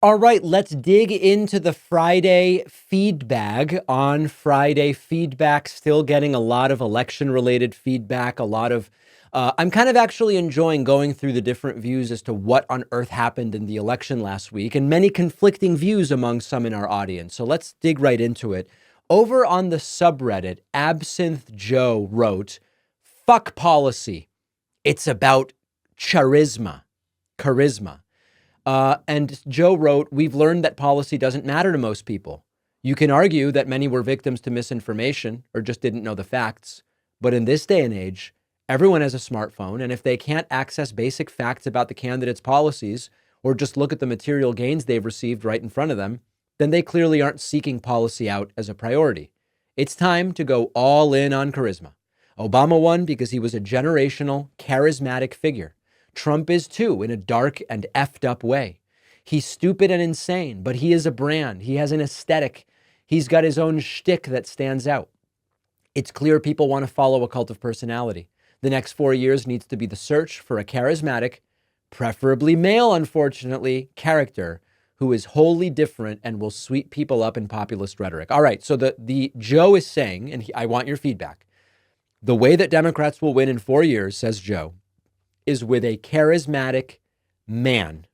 All right, let's dig into the Friday feedback. On Friday feedback, still getting a lot of election-related feedback, a lot of I'm kind of actually enjoying going through the different views as to what on earth happened in the election last week, and many conflicting views among some in our audience. So let's dig right into it. Over on the subreddit, Absinthe Joe wrote, "Fuck policy. It's about charisma." Charisma. And Joe wrote, "We've learned that policy doesn't matter to most people. You can argue that many were victims to misinformation or just didn't know the facts. But in this day and age, everyone has a smartphone. And if they can't access basic facts about the candidate's policies or just look at the material gains they've received right in front of them, then they clearly aren't seeking policy out as a priority. It's time to go all in on charisma. Obama won because he was a generational, charismatic figure. Trump is too, in a dark and effed up way. He's stupid and insane, but he is a brand. He has an aesthetic. He's got his own shtick that stands out. It's clear people want to follow a cult of personality. The next 4 years needs to be the search for a charismatic, preferably male, unfortunately, character who is wholly different and will sweep people up in populist rhetoric." All right, so the Joe is saying, and I want your feedback, the way that Democrats will win in 4 years, says Joe, is with a charismatic man,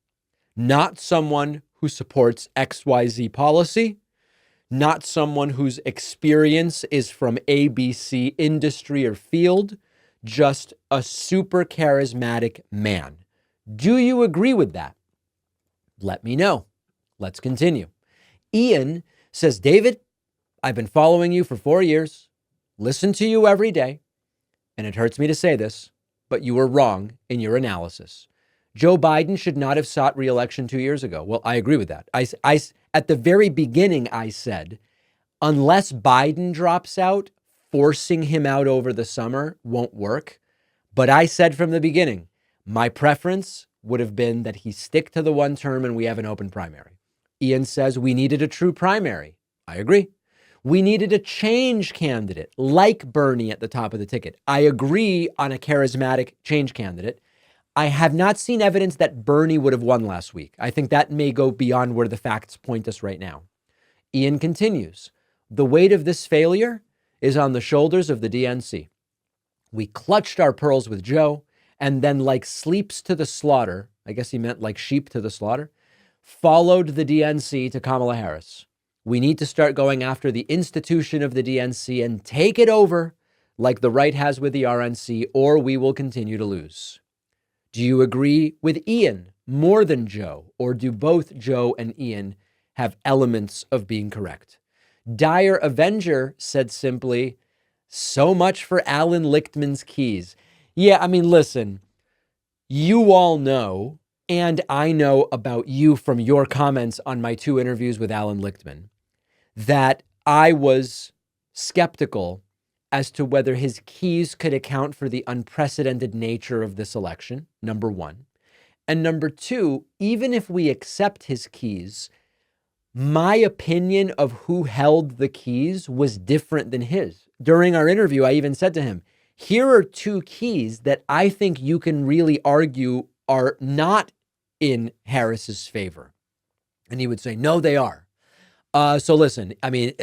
not someone who supports XYZ policy, not someone whose experience is from ABC industry or field, just a super charismatic man. Do you agree with that? Let me know. Let's continue. Ian says, "David, I've been following you for 4 years, listen to you every day, and it hurts me to say this, but you were wrong in your analysis. Joe Biden should not have sought re-election 2 years ago." Well, I agree with that. At the very beginning, I said, unless Biden drops out, forcing him out over the summer won't work. But I said from the beginning, my preference would have been that he stick to the one term and we have an open primary. Ian says we needed a true primary. I agree. We needed a change candidate like Bernie at the top of the ticket. I agree on a charismatic change candidate. I have not seen evidence that Bernie would have won last week. I think that may go beyond where the facts point us right now. Ian continues, "The weight of this failure is on the shoulders of the DNC. We clutched our pearls with Joe and then, like sleeps to the slaughter," I guess he meant like sheep to the slaughter, "followed the DNC to Kamala Harris. We need to start going after the institution of the DNC and take it over like the right has with the RNC, or we will continue to lose." Do you agree with Ian more than Joe, or do both Joe and Ian have elements of being correct? Dire Avenger said simply, "So much for Alan Lichtman's keys." Yeah, I mean, listen, you all know, and I know about you from your comments on my 2 interviews with Alan Lichtman, that I was skeptical as to whether his keys could account for the unprecedented nature of this election, number one. And number two, even if we accept his keys, my opinion of who held the keys was different than his. During our interview, I even said to him, here are 2 keys that I think you can really argue are not in Harris's favor. And he would say, no, they are. So listen, I mean,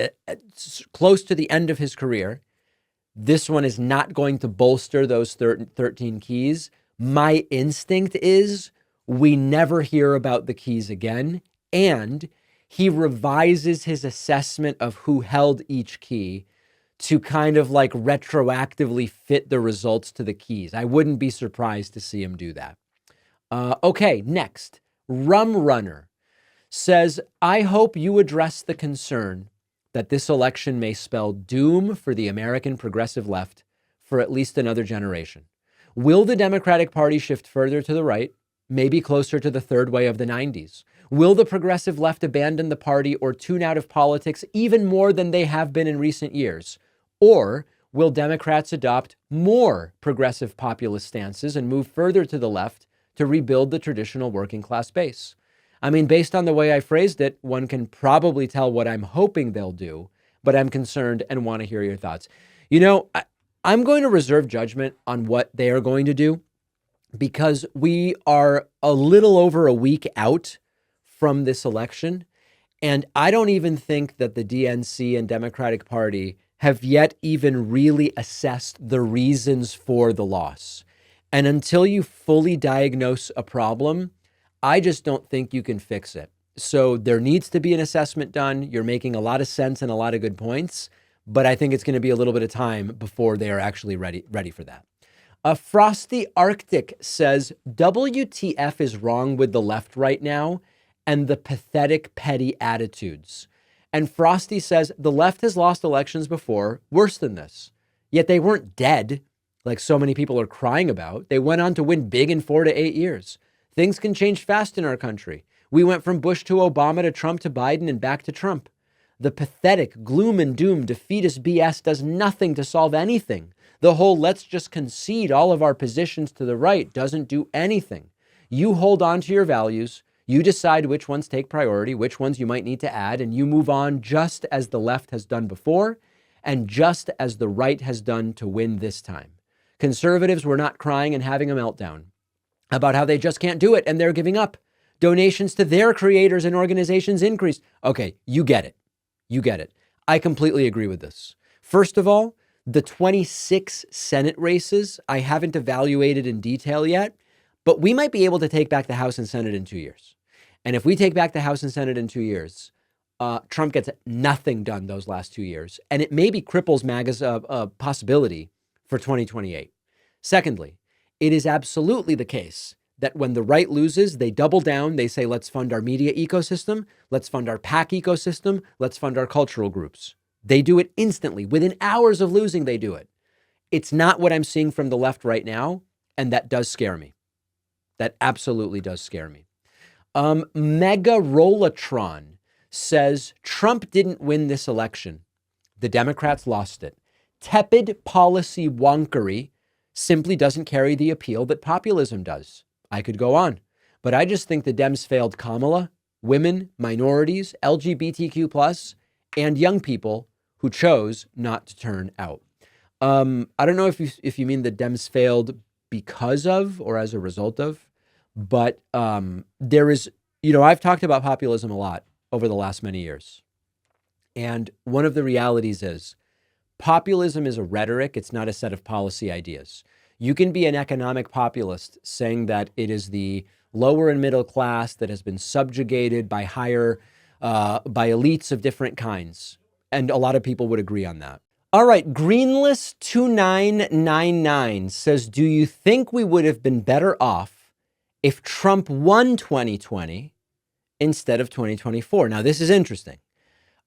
close to the end of his career, this one is not going to bolster those 13 keys. My instinct is we never hear about the keys again. And he revises his assessment of who held each key to kind of like retroactively fit the results to the keys. I wouldn't be surprised to see him do that. Okay, next, Rum Runner says, "I hope you address the concern that this election may spell doom for the American progressive left for at least another generation. Will the Democratic Party shift further to the right, maybe closer to the third way of the 90s? Will the progressive left abandon the party or tune out of politics even more than they have been in recent years? Or will Democrats adopt more progressive populist stances and move further to the left to rebuild the traditional working class base?" I mean, based on the way I phrased it, one can probably tell what I'm hoping they'll do, but I'm concerned and want to hear your thoughts. You know, I'm going to reserve judgment on what they are going to do because we are a little over a week out from this election. And I don't even think that the DNC and Democratic Party have yet even really assessed the reasons for the loss. And until you fully diagnose a problem, I just don't think you can fix it. So there needs to be an assessment done. You're making a lot of sense and a lot of good points, but I think it's going to be a little bit of time before they are actually ready for that. Frosty Arctic says, WTF is wrong with the left right now and the pathetic, petty attitudes. And Frosty says, the left has lost elections before, worse than this. Yet they weren't dead, like so many people are crying about. They went on to win big in 4 to 8 years. Things can change fast in our country. We went from Bush to Obama to Trump to Biden and back to Trump. The pathetic gloom and doom defeatist BS does nothing to solve anything. The whole let's just concede all of our positions to the right doesn't do anything. You hold on to your values. You decide which ones take priority, which ones you might need to add, and you move on just as the left has done before and just as the right has done to win this time. Conservatives were not crying and having a meltdown about how they just can't do it and they're giving up. Donations to their creators and organizations increased. Okay, you get it. You get it. I completely agree with this. First of all, the 26 Senate races, I haven't evaluated in detail yet, but we might be able to take back the House and Senate in 2 years. And if we take back the House and Senate in 2 years, Trump gets nothing done those last 2 years. And it maybe cripples MAGA's possibility for 2028. Secondly, it is absolutely the case that when the right loses, they double down. They say, let's fund our media ecosystem. Let's fund our PAC ecosystem. Let's fund our cultural groups. They do it instantly. Within hours of losing, they do it. It's not what I'm seeing from the left right now. And that does scare me. That absolutely does scare me. Mega Rollatron says Trump didn't win this election. The Democrats lost it. Tepid policy wonkery simply doesn't carry the appeal that populism does. I could go on, but I just think the Dems failed Kamala, women, minorities, LGBTQ+, and young people who chose not to turn out. I don't know if you mean the Dems failed because of or as a result of, but there is, I've talked about populism a lot over the last many years. And one of the realities is populism is a rhetoric. It's not a set of policy ideas. You can be an economic populist saying that it is the lower and middle class that has been subjugated by by elites of different kinds. And a lot of people would agree on that. All right, Greenless2999 says, do you think we would have been better off if Trump won 2020 instead of 2024? Now, this is interesting.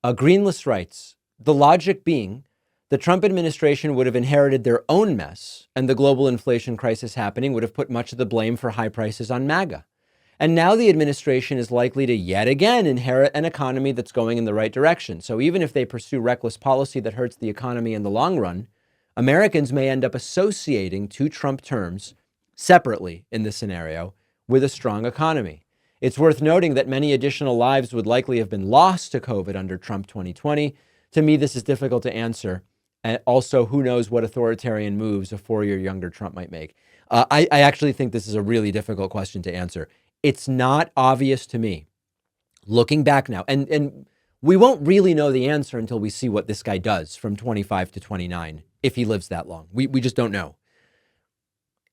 Greenless writes, the logic being, the Trump administration would have inherited their own mess, and the global inflation crisis happening would have put much of the blame for high prices on MAGA. And now the administration is likely to yet again inherit an economy that's going in the right direction. So even if they pursue reckless policy that hurts the economy in the long run, Americans may end up associating two Trump terms separately in this scenario with a strong economy. It's worth noting that many additional lives would likely have been lost to COVID under Trump 2020. To me, this is difficult to answer. And also, who knows what authoritarian moves a 4-year younger Trump might make. I actually think this is a really difficult question to answer. It's not obvious to me, looking back now, and we won't really know the answer until we see what this guy does from 25 to 29, if he lives that long. We just don't know.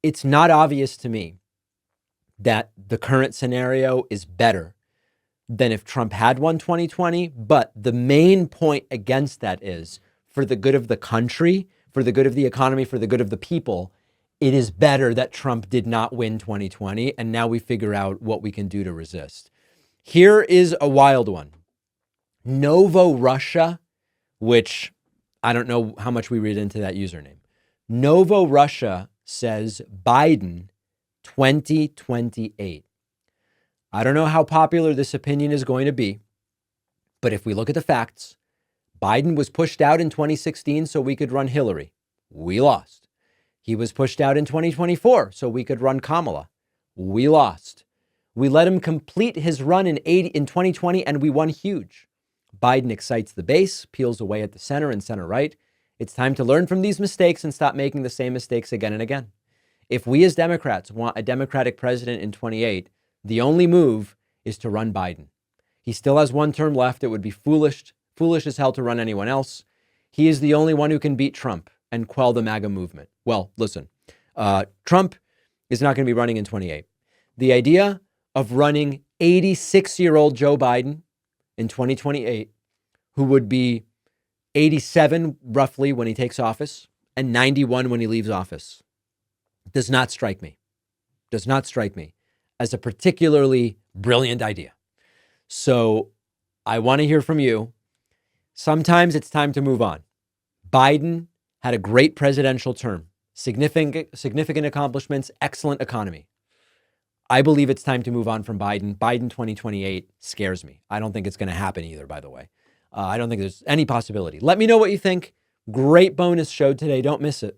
It's not obvious to me that the current scenario is better than if Trump had won 2020. But the main point against that is, for the good of the country, for the good of the economy, for the good of the people, it is better that Trump did not win 2020. And now we figure out what we can do to resist. Here is a wild one. Novo Russia, which I don't know how much we read into that username. Novo Russia says Biden 2028. I don't know how popular this opinion is going to be, but if we look at the facts, Biden was pushed out in 2016 so we could run Hillary. We lost. He was pushed out in 2024 so we could run Kamala. We lost. We let him complete his run in 2020 and we won huge. Biden excites the base, peels away at the center and center right. It's time to learn from these mistakes and stop making the same mistakes again and again. If we as Democrats want a Democratic president in 28, the only move is to run Biden. He still has one term left. It would be foolish as hell to run anyone else. He is the only one who can beat Trump and quell the MAGA movement. Well, listen, Trump is not going to be running in 28. The idea of running 86-year-old Joe Biden in 2028, who would be 87 roughly when he takes office and 91 when he leaves office, does not strike me as a particularly brilliant idea. So I want to hear from you. Sometimes it's time to move on. Biden had a great presidential term, significant accomplishments, excellent economy. I believe it's time to move on from Biden. Biden 2028 scares me. I don't think it's going to happen either, by the way. I don't think there's any possibility. Let me know what you think. Great bonus show today. Don't miss it.